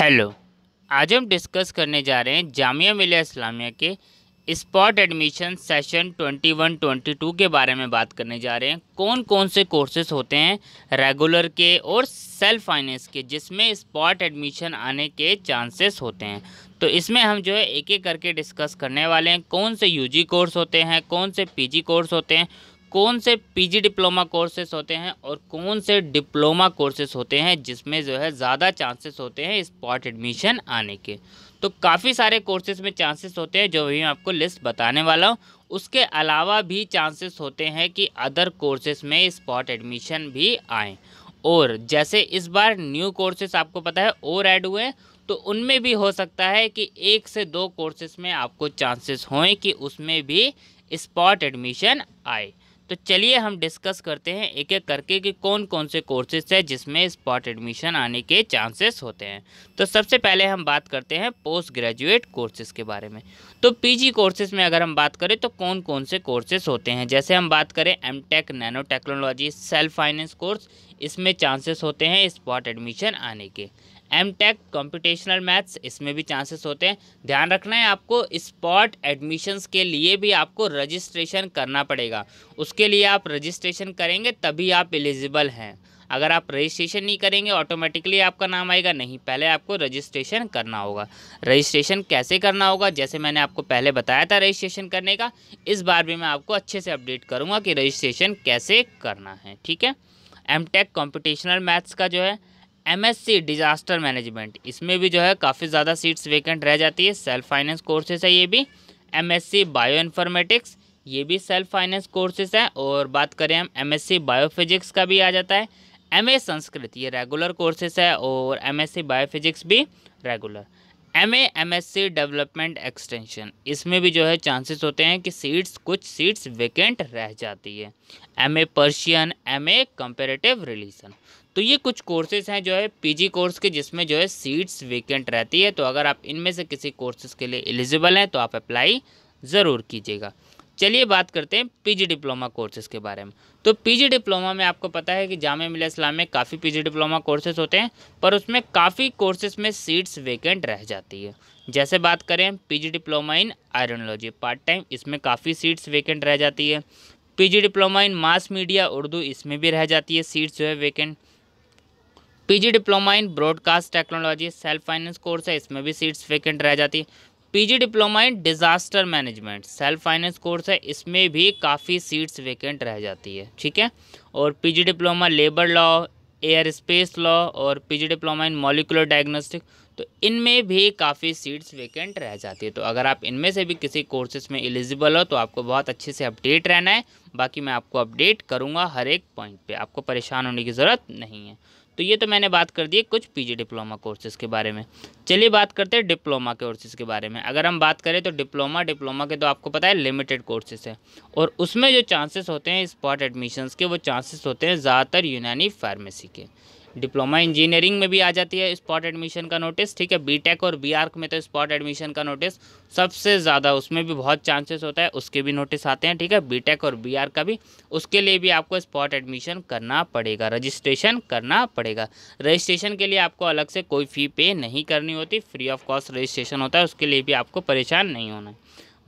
Hello. आज हम discuss करने जा रहे हैं जामिया मिलिया इस्लामिया के स्पॉट एडमिशन सेशन 21-22 के बारे में बात करने जा रहे हैं। कौन कौन से कोर्सेज होते हैं रेगुलर के और सेल्फ फाइनेंस के जिसमें स्पॉट एडमिशन आने के चांसेस होते हैं। तो इसमें हम जो है एक एक करके डिस्कस करने वाले हैं। कौन से यूजी कोर्स होते हैं, कौन से पीजी कोर्स होते हैं, कौन से पीजी डिप्लोमा कोर्सेज होते हैं और कौन से डिप्लोमा कोर्सेज होते हैं जिसमें जो है ज़्यादा चांसेस होते हैं स्पॉट एडमिशन आने के। तो काफ़ी सारे कोर्सेज में चांसेस होते हैं जो भी मैं आपको लिस्ट बताने वाला हूँ। उसके अलावा भी चांसेस होते हैं कि अदर कोर्सेज में स्पॉट एडमिशन भी आएँ। और जैसे इस बार न्यू कोर्सेज आपको पता है और ऐड हुए हैं, तो उनमें भी हो सकता है कि 1 से 2 कोर्सेज में आपको चांसेस हों कि उसमें भी स्पॉट एडमिशन आए। तो चलिए हम डिस्कस करते हैं एक एक करके कि कौन कौन से कोर्सेज है जिसमें स्पॉट एडमिशन आने के चांसेस होते हैं। तो सबसे पहले हम बात करते हैं पोस्ट ग्रेजुएट कोर्सेज के बारे में। तो पीजी कोर्सेज में अगर हम बात करें तो कौन कौन से कोर्सेज होते हैं, जैसे हम बात करें MTech, nano technology, self finance course, इसमें चांसेस होते हैं स्पॉट एडमिशन आने के। एमटेक कंप्यूटेशनल मैथ्स, इसमें भी चांसेस होते हैं। ध्यान रखना है आपको, स्पॉट एडमिशन्स के लिए भी आपको रजिस्ट्रेशन करना पड़ेगा। उसके लिए आप रजिस्ट्रेशन करेंगे तभी आप एलिजिबल हैं। अगर आप रजिस्ट्रेशन नहीं करेंगे ऑटोमेटिकली आपका नाम आएगा नहीं, पहले आपको रजिस्ट्रेशन करना होगा। रजिस्ट्रेशन कैसे करना होगा, जैसे मैंने आपको पहले बताया था रजिस्ट्रेशन करने का, इस बार भी मैं आपको अच्छे से अपडेट करूँगा कि रजिस्ट्रेशन कैसे करना है। ठीक है। एमटेक कंप्यूटेशनल मैथ्स का जो है, एमएससी डिजास्टर मैनेजमेंट, इसमें भी जो है काफ़ी ज़्यादा सीट्स वेकेंट रह जाती है। सेल्फ फाइनेंस कोर्सेज है ये भी। एमएससी बायो इन्फॉर्मेटिक्स, ये भी सेल्फ फाइनेंस कोर्सेज है। और बात करें हम एमएससी बायोफिजिक्स का भी आ जाता है। एमए संस्कृत, ये रेगुलर कोर्सेज है और एमएससी बायोफिजिक्स भी रेगुलर। एमएससी डेवलपमेंट एक्सटेंशन, इसमें भी जो है चांसेस होते हैं कि कुछ सीट्स वेकेंट रह जाती है। MA Persian, MA comparative religion, तो ये कुछ कोर्सेज हैं जो है पीजी कोर्स के जिसमें जो है सीट्स वेकेंट रहती है। तो अगर आप इनमें से किसी कोर्सेज के लिए एलिजिबल हैं तो आप अप्लाई ज़रूर कीजिएगा। चलिए बात करते हैं पीजी डिप्लोमा कोर्सेज के बारे में। तो पीजी डिप्लोमा में आपको पता है कि जामिया मिलिया इस्लामिया में काफ़ी पीजी डिप्लोमा कोर्सेज होते हैं, पर उसमें काफ़ी कोर्सेज में सीट्स वेकेंट रह जाती है। जैसे बात करें PG diploma in Iranology part time, इसमें काफ़ी सीट्स वेकेंट रह जाती है। PG diploma in mass media Urdu, इसमें भी रह जाती है सीट्स जो है vacant. PG diploma in broadcast technology, self finance course है, इसमें भी सीट्स वेकेंट रह जाती है। PG diploma in disaster management, self finance course है, इसमें भी काफ़ी सीट्स वेकेंट रह जाती है। ठीक है। और PG diploma labour law, air space law और PG diploma in molecular diagnostic, तो इनमें भी काफ़ी सीट्स वेकेंट रह जाती है। तो अगर आप इनमें से भी किसी कोर्सेज में एलिजिबल हो तो आपको बहुत अच्छे से अपडेट रहना है। बाकी मैं आपको अपडेट करूँगा हर एक पॉइंट पे, आपको परेशान होने की ज़रूरत नहीं है। तो ये तो मैंने बात कर दी कुछ पीजी डिप्लोमा कोर्सेज़ के बारे में। चलिए बात करते हैं डिप्लोमा कोर्सेज़ के बारे में। अगर हम बात करें तो डिप्लोमा के तो आपको पता है लिमिटेड कोर्सेज़ है और उसमें जो चांसेस होते हैं स्पॉट एडमिशन्स के, वो चांसेस होते हैं ज़्यादातर यूनानी फार्मेसी के। डिप्लोमा इंजीनियरिंग में भी आ जाती है स्पॉट एडमिशन का नोटिस। ठीक है। बीटेक और बीआर्क में तो स्पॉट एडमिशन का नोटिस सबसे ज़्यादा, उसमें भी बहुत चांसेस होता है, उसके भी नोटिस आते हैं। ठीक है। बीटेक और बीआर्क का भी, उसके लिए भी आपको स्पॉट एडमिशन करना पड़ेगा, रजिस्ट्रेशन करना पड़ेगा। रजिस्ट्रेशन के लिए आपको अलग से कोई फ़ी पे नहीं करनी होती, फ्री ऑफ कॉस्ट रजिस्ट्रेशन होता है, उसके लिए भी आपको परेशान नहीं होना है।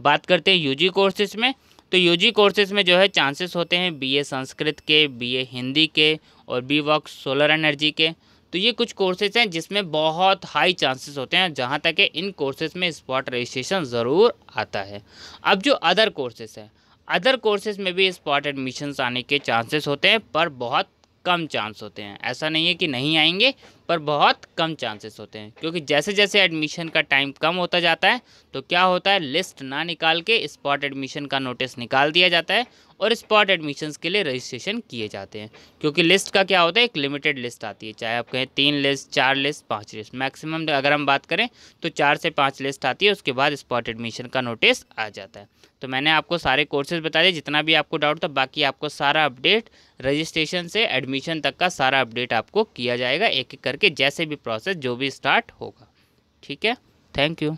बात करते हैं यूजी कोर्सेज में। तो यूजी कोर्सेज में जो है चांसेस होते हैं बीए संस्कृत के, बीए हिंदी के और बीवॉक सोलर एनर्जी के। तो ये कुछ कोर्सेज हैं जिसमें बहुत हाई चांसेस होते हैं, जहाँ तक है इन कोर्सेज में स्पॉट रजिस्ट्रेशन ज़रूर आता है। अब जो अदर कोर्सेज हैं, अदर कोर्सेज में भी स्पॉट एडमिशन्स आने के चांसेस होते हैं, पर बहुत कम चांस होते हैं। ऐसा नहीं है कि नहीं आएंगे, पर बहुत कम चांसेस होते हैं, क्योंकि जैसे जैसे एडमिशन का टाइम कम होता जाता है तो क्या होता है, लिस्ट ना निकाल के स्पॉट एडमिशन का नोटिस निकाल दिया जाता है और स्पॉट एडमिशन्स के लिए रजिस्ट्रेशन किए जाते हैं। क्योंकि लिस्ट का क्या होता है, एक लिमिटेड लिस्ट आती है, चाहे आप कहें 3 लिस्ट, 4 लिस्ट, 5 लिस्ट, मैक्सिमम अगर हम बात करें तो 4 से 5 लिस्ट आती है, उसके बाद स्पॉट एडमिशन का नोटिस आ जाता है। तो मैंने आपको सारे कोर्सेज बता दिए, जितना भी आपको डाउट था। बाकी आपको सारा अपडेट रजिस्ट्रेशन से एडमिशन तक का सारा अपडेट आपको किया जाएगा एक एक करके, जैसे भी प्रोसेस जो भी स्टार्ट होगा। ठीक है। Thank you.